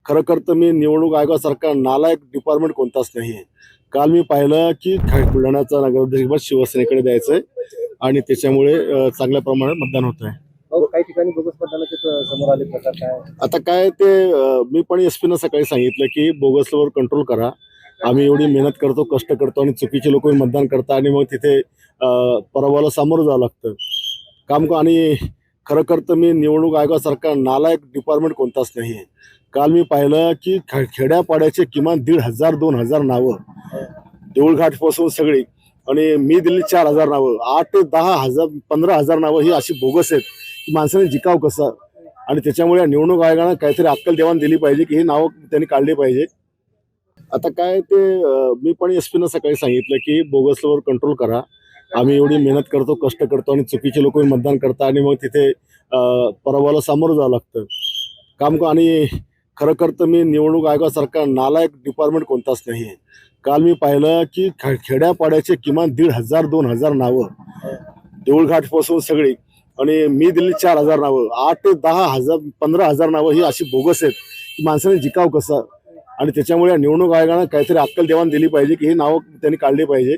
खरं कर तर मी निवडणूक आयोगासारखा नालायक डिपार्टमेंट कोणताच नाही आहे. काल मी पाहिलं की बुलढाण्याचा नगराध्यक्ष शिवसेनेकडे द्यायचं आहे आणि त्याच्यामुळे चांगल्या प्रमाणात मतदान होत आहे. काही ठिकाणी बोगस मतदानाचे समोर आले प्रकार काय? आता काय ते मी पण एसपीनं सकाळी सांगितलं की बोगसवर कंट्रोल करा. आम्ही एवढी मेहनत करतो, कष्ट करतो आणि चुकीचे लोक मतदान करतात आणि मग तिथे पराभवाला सामोरं जावं लागतं. आणि खरं कर तर मी निवडणूक आयोगासारखा नालायक डिपार्टमेंट कोणताच नाही आहे. काल मी पाहिलं की खेड्यापाड्याचे किमान 1,500-2,000 नावं, देऊळघाटपासून सगळी, आणि मी दिली 4,000 नावं, 8 ते 10,000 15,000 नावं ही अशी बोगस आहेत की माणसाने जिकाव कसं. आणि त्याच्यामुळे निवडणूक आयोगानं काहीतरी अक्कल देवाण दिली पाहिजे की ही नावं त्यांनी काढली पाहिजे. आता काय ते मी पण एसपीनं सकाळी सांगितलं की बोगसवर कंट्रोल करा. आम्ही एवढी मेहनत करतो, कष्ट करतो आणि चुकीचे लोक मतदान करतात आणि मग तिथे पराभवाला सामोरं जावं लागतं. आणि खरं कर तर मी निवडणूक आयोगासारखा नालायक डिपार्टमेंट कोणताच नाही आहे. काल मी पाहिलं की खेड्यापाड्याचे किमान 1,500-2,000 नावं, देऊळघाटपासून सगळी, आणि मी दिली 4,000 नावं, 8 ते 10,000 15,000 नावं ही अशी बोगस आहेत की माणसाने जिकाव कसं. आणि त्याच्यामुळे निवडणूक आयोगानं काहीतरी अक्कल देवाण दिली पाहिजे की ही नावं त्यांनी काढली पाहिजे.